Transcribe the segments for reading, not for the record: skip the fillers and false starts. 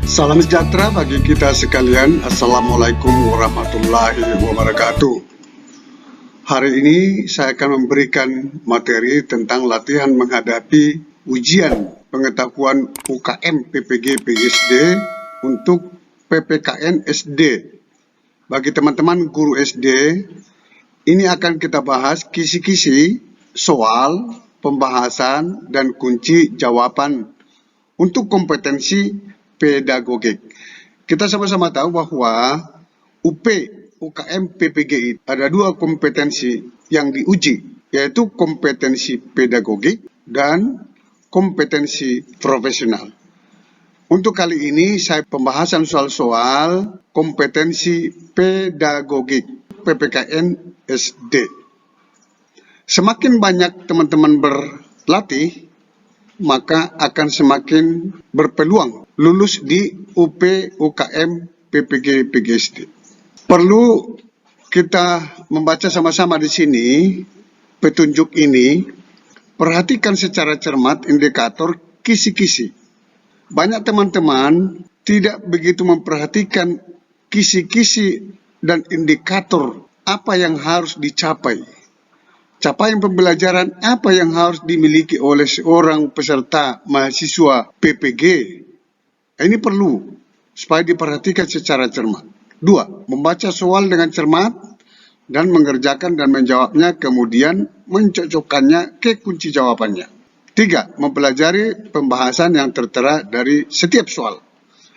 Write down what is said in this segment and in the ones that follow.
Salam sejahtera bagi kita sekalian. Assalamualaikum warahmatullahi wabarakatuh. Hari ini saya akan memberikan materi tentang latihan menghadapi ujian pengetahuan UKM PPG PGSD untuk PPKN SD. Bagi teman-teman guru SD, ini akan kita bahas kisi-kisi soal, pembahasan, dan kunci jawaban untuk kompetensi pedagogik. Kita sama-sama tahu bahwa UP UKM PPG ada dua kompetensi yang diuji, yaitu kompetensi pedagogik dan kompetensi profesional. Untuk kali ini saya pembahasan soal-soal kompetensi pedagogik PPKN SD. Semakin banyak teman-teman berlatih, maka akan semakin berpeluang lulus di UP UKM PPG PGSD. Perlu kita membaca sama-sama di sini petunjuk ini. Perhatikan secara cermat indikator kisi-kisi. Banyak teman-teman tidak begitu memperhatikan kisi-kisi dan indikator apa yang harus dicapai. Capaian pembelajaran apa yang harus dimiliki oleh seorang peserta mahasiswa PPG. Ini perlu supaya diperhatikan secara cermat. 2. Membaca soal dengan cermat dan mengerjakan dan menjawabnya, kemudian mencocokkannya ke kunci jawabannya. 3. Mempelajari pembahasan yang tertera dari setiap soal.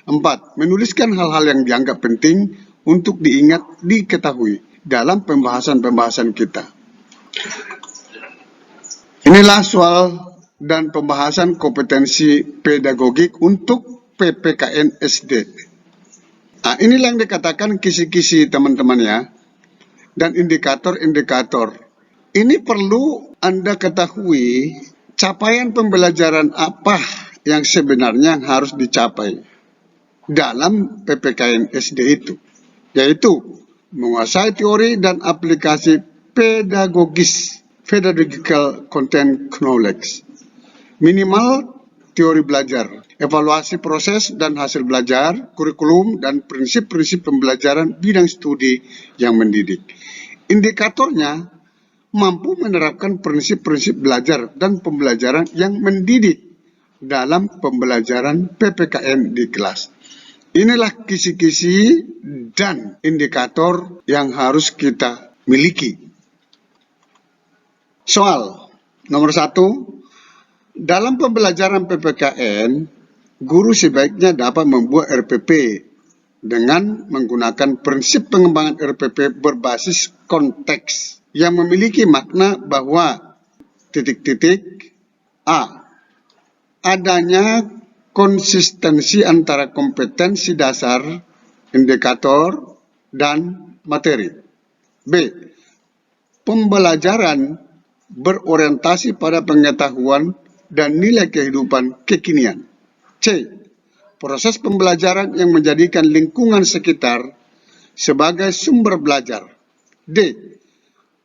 4. Menuliskan hal-hal yang dianggap penting untuk diingat, diketahui dalam pembahasan-pembahasan kita. Inilah soal dan pembahasan kompetensi pedagogik untuk PPKN SD. Nah, inilah yang dikatakan kisi-kisi teman-teman ya, dan indikator-indikator. Ini perlu Anda ketahui capaian pembelajaran apa yang sebenarnya harus dicapai dalam PPKN SD itu, yaitu menguasai teori dan aplikasi pedagogis, pedagogical content knowledge. Minimal teori belajar, evaluasi proses dan hasil belajar, kurikulum, dan prinsip-prinsip pembelajaran bidang studi yang mendidik. Indikatornya mampu menerapkan prinsip-prinsip belajar dan pembelajaran yang mendidik dalam pembelajaran PPKN di kelas. Inilah kisi-kisi dan indikator yang harus kita miliki. Soal nomor 1. Dalam pembelajaran PPKN, guru sebaiknya dapat membuat RPP dengan menggunakan prinsip pengembangan RPP berbasis konteks yang memiliki makna bahwa A. Adanya konsistensi antara kompetensi dasar, indikator, dan materi. B. Pembelajaran berorientasi pada pengetahuan dan nilai kehidupan kekinian. C. Proses pembelajaran yang menjadikan lingkungan sekitar sebagai sumber belajar. D.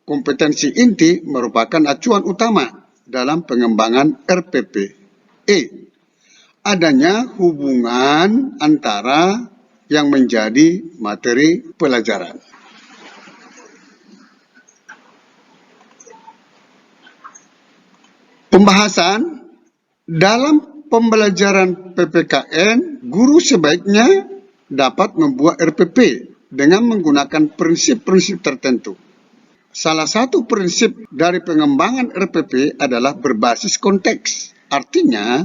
Kompetensi inti merupakan acuan utama dalam pengembangan RPP. E. Adanya hubungan antara yang menjadi materi pelajaran. Pembahasan dalam pembelajaran PPKN, guru sebaiknya dapat membuat RPP dengan menggunakan prinsip-prinsip tertentu. Salah satu prinsip dari pengembangan RPP adalah berbasis konteks. Artinya,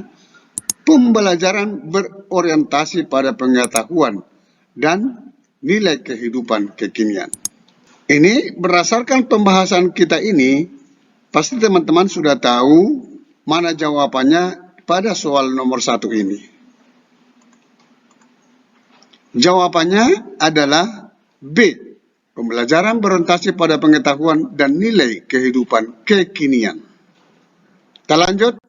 pembelajaran berorientasi pada pengetahuan dan nilai kehidupan kekinian. Ini berdasarkan pembahasan kita ini, pasti teman-teman sudah tahu mana jawabannya pada soal nomor 1 ini. Jawabannya adalah B. Pembelajaran berorientasi pada pengetahuan dan nilai kehidupan kekinian. Kita lanjut.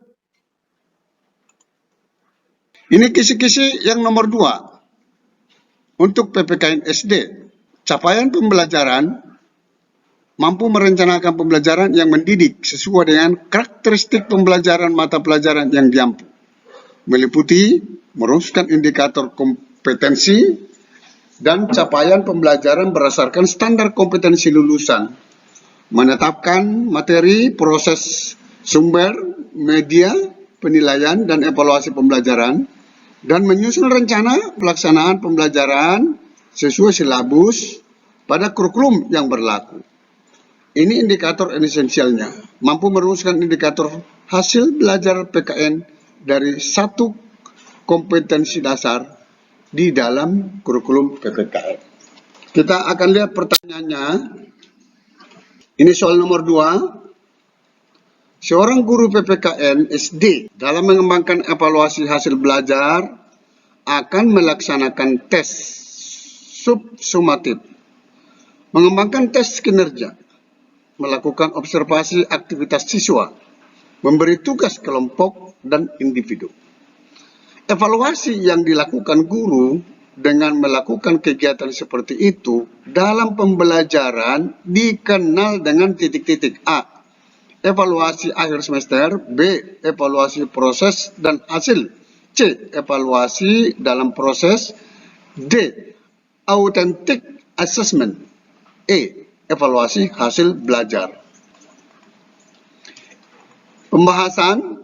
Ini kisi-kisi yang nomor 2. Untuk PPKN SD, capaian pembelajaran mampu merencanakan pembelajaran yang mendidik sesuai dengan karakteristik pembelajaran mata pelajaran yang diampu. meliputi merumuskan indikator kompetensi dan capaian pembelajaran berdasarkan standar kompetensi lulusan, menetapkan materi, proses, sumber, media, penilaian, dan evaluasi pembelajaran, dan menyusun rencana pelaksanaan pembelajaran sesuai silabus pada kurikulum yang berlaku. Ini indikator esensialnya, mampu merumuskan indikator hasil belajar PKN dari satu kompetensi dasar di dalam kurikulum PPKN. Kita akan lihat pertanyaannya. Ini soal nomor 2. Seorang guru PPKN SD dalam mengembangkan evaluasi hasil belajar akan melaksanakan tes subsumatif, mengembangkan tes kinerja, melakukan observasi aktivitas siswa, memberi tugas kelompok dan individu. Evaluasi yang dilakukan guru dengan melakukan kegiatan seperti itu dalam pembelajaran dikenal dengan titik-titik. A. Evaluasi akhir semester. B. Evaluasi proses dan hasil. C. Evaluasi dalam proses. D. Authentic assessment. E. Evaluasi hasil belajar. Pembahasan.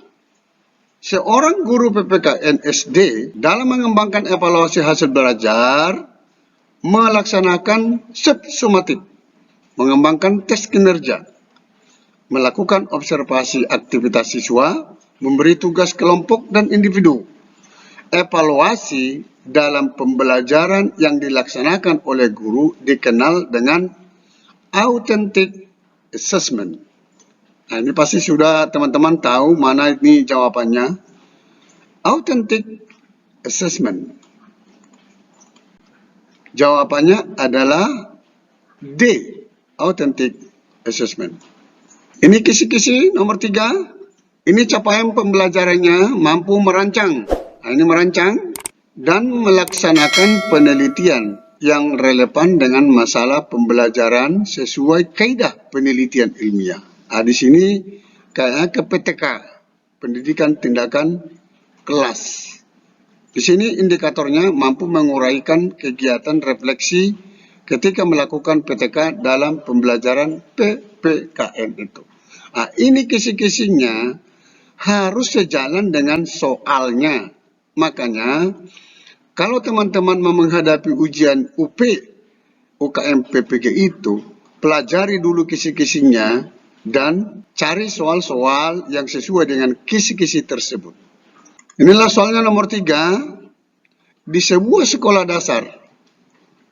Seorang guru PPKN SD dalam mengembangkan evaluasi hasil belajar melaksanakan subsumatif, mengembangkan tes kinerja, melakukan observasi aktivitas siswa, memberi tugas kelompok dan individu. Evaluasi dalam pembelajaran yang dilaksanakan oleh guru dikenal dengan authentic assessment. Nah, ini pasti sudah teman-teman tahu mana ini jawabannya. Authentic assessment. Jawabannya adalah D. Authentic assessment. Ini kisi-kisi nomor 3. Ini capaian pembelajarannya mampu merancang. Nah, ini merancang dan melaksanakan penelitian yang relevan dengan masalah pembelajaran sesuai kaidah penelitian ilmiah. Nah, di sini kayaknya ke PTK, pendidikan tindakan kelas. Di sini indikatornya mampu menguraikan kegiatan refleksi ketika melakukan PTK dalam pembelajaran PPKN itu. Nah, ini kisi-kisinya harus sejalan dengan soalnya. Makanya, kalau teman-teman mau menghadapi ujian UP, UKM PPG itu, pelajari dulu kisi-kisinya dan cari soal-soal yang sesuai dengan kisi-kisi tersebut. Inilah soalnya nomor 3. Di sebuah sekolah dasar,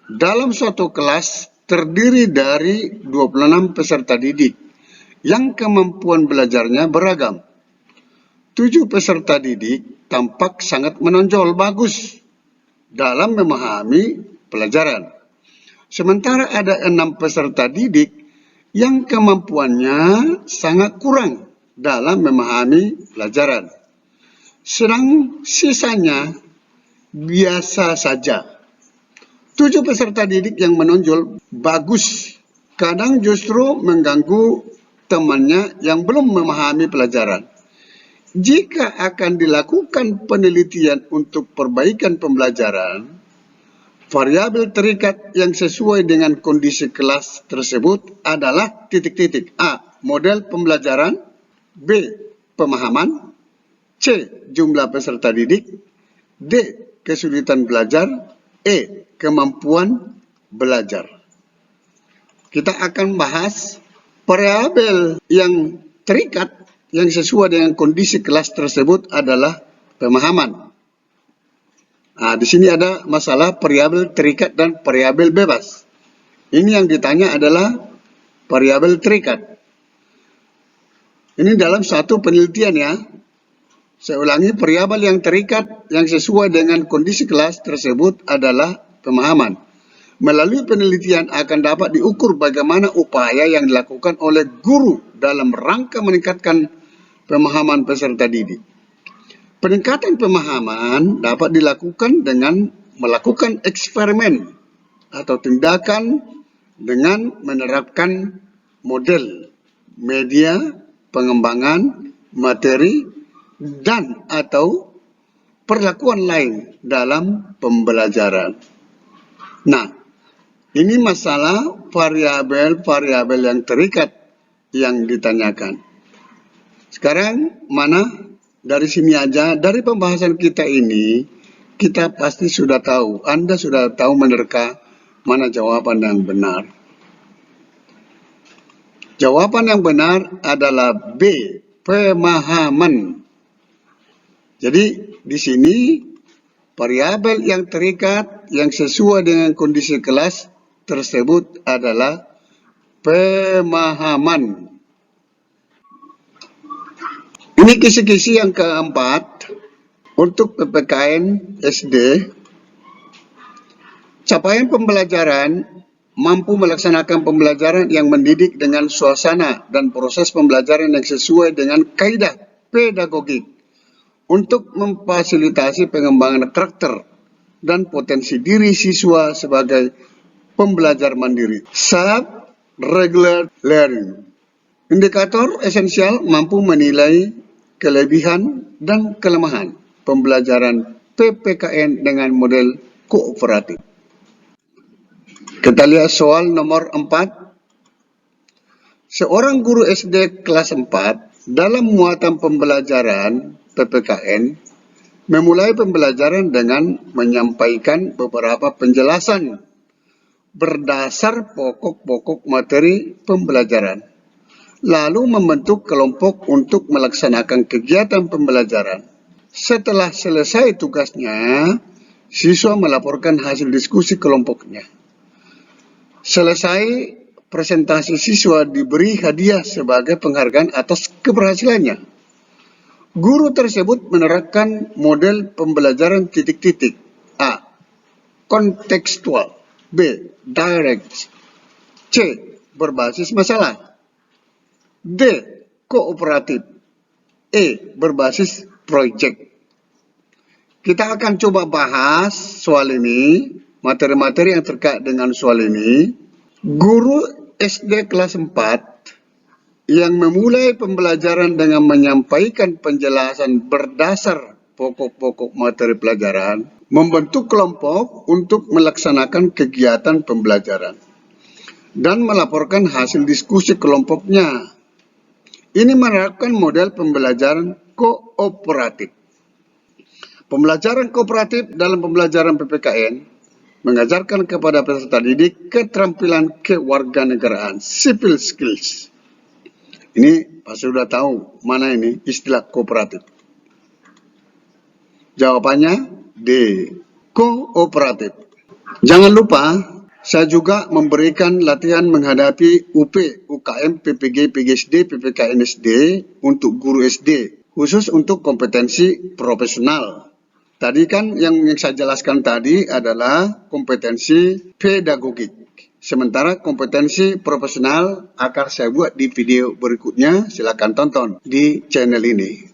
dalam suatu kelas terdiri dari 26 peserta didik yang kemampuan belajarnya beragam. 7 peserta didik tampak sangat menonjol bagus dalam memahami pelajaran. Sementara ada 6 peserta didik yang kemampuannya sangat kurang dalam memahami pelajaran. Sedang sisanya biasa saja. 7 peserta didik yang menonjol bagus kadang justru mengganggu temannya yang belum memahami pelajaran. Jika akan dilakukan penelitian untuk perbaikan pembelajaran, variabel terikat yang sesuai dengan kondisi kelas tersebut adalah titik-titik. A. Model pembelajaran. B. Pemahaman. C. Jumlah peserta didik. D. Kesulitan belajar. E. Kemampuan belajar. Kita akan bahas variabel yang terikat yang sesuai dengan kondisi kelas tersebut adalah pemahaman. Nah, di sini ada masalah variabel terikat dan variabel bebas. Ini yang ditanya adalah variabel terikat. Ini dalam satu penelitian ya. Saya ulangi, variabel yang terikat yang sesuai dengan kondisi kelas tersebut adalah pemahaman. Melalui penelitian akan dapat diukur bagaimana upaya yang dilakukan oleh guru dalam rangka meningkatkan pemahaman peserta didik. Peningkatan pemahaman dapat dilakukan dengan melakukan eksperimen atau tindakan dengan menerapkan model, media, pengembangan, materi, dan atau perlakuan lain dalam pembelajaran. Nah, ini masalah variabel-variabel yang terikat yang ditanyakan. Sekarang mana dari sini aja, dari pembahasan kita ini, kita pasti sudah tahu, Anda sudah tahu menerka mana jawaban yang benar. Jawaban yang benar adalah B, pemahaman. Jadi di sini variabel yang terikat yang sesuai dengan kondisi kelas tersebut adalah pemahaman. Ini kisi-kisi yang keempat untuk PPKN SD. Capaian pembelajaran mampu melaksanakan pembelajaran yang mendidik dengan suasana dan proses pembelajaran yang sesuai dengan kaidah pedagogik untuk memfasilitasi pengembangan karakter dan potensi diri siswa sebagai pembelajar mandiri. Self-regular learning. Indikator esensial mampu menilai kelebihan dan kelemahan pembelajaran PPKN dengan model kooperatif. Kita lihat soal nomor 4. Seorang guru SD kelas 4 dalam muatan pembelajaran PPKN memulai pembelajaran dengan menyampaikan beberapa penjelasan berdasar pokok-pokok materi pembelajaran, lalu membentuk kelompok untuk melaksanakan kegiatan pembelajaran. Setelah selesai tugasnya, siswa melaporkan hasil diskusi kelompoknya. Selesai presentasi, siswa diberi hadiah sebagai penghargaan atas keberhasilannya. Guru tersebut menerapkan model pembelajaran titik-titik. A. Kontekstual. B. Direct. C. Berbasis masalah. D. Kooperatif. E. Berbasis proyek. Kita akan coba bahas soal ini, materi-materi yang terkait dengan soal ini. Guru SD kelas 4 yang memulai pembelajaran dengan menyampaikan penjelasan berdasar pokok-pokok materi pelajaran, membentuk kelompok untuk melaksanakan kegiatan pembelajaran, dan melaporkan hasil diskusi kelompoknya. Ini menerapkan model pembelajaran kooperatif. Pembelajaran kooperatif dalam pembelajaran PPKN mengajarkan kepada peserta didik keterampilan kewarganegaraan, civil skills. Ini pasti sudah tahu mana ini istilah kooperatif. Jawabannya D, kooperatif. Jangan lupa, saya juga memberikan latihan menghadapi UP, UKM, PPG, PGSD, PPKN SD untuk guru SD, khusus untuk kompetensi profesional. Tadi kan yang saya jelaskan tadi adalah kompetensi pedagogik. Sementara kompetensi profesional akan saya buat di video berikutnya. Silakan tonton di channel ini.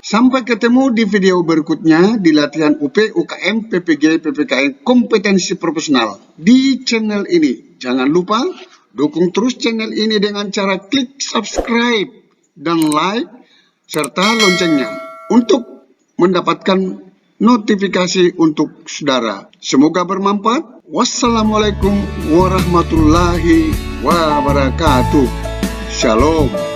Sampai ketemu di video berikutnya di latihan UP, UKM, PPG, PPKN kompetensi profesional di channel ini. Jangan lupa dukung terus channel ini dengan cara klik subscribe dan like serta loncengnya untuk mendapatkan notifikasi untuk saudara. Semoga bermanfaat. Wassalamualaikum warahmatullahi wabarakatuh. Shalom.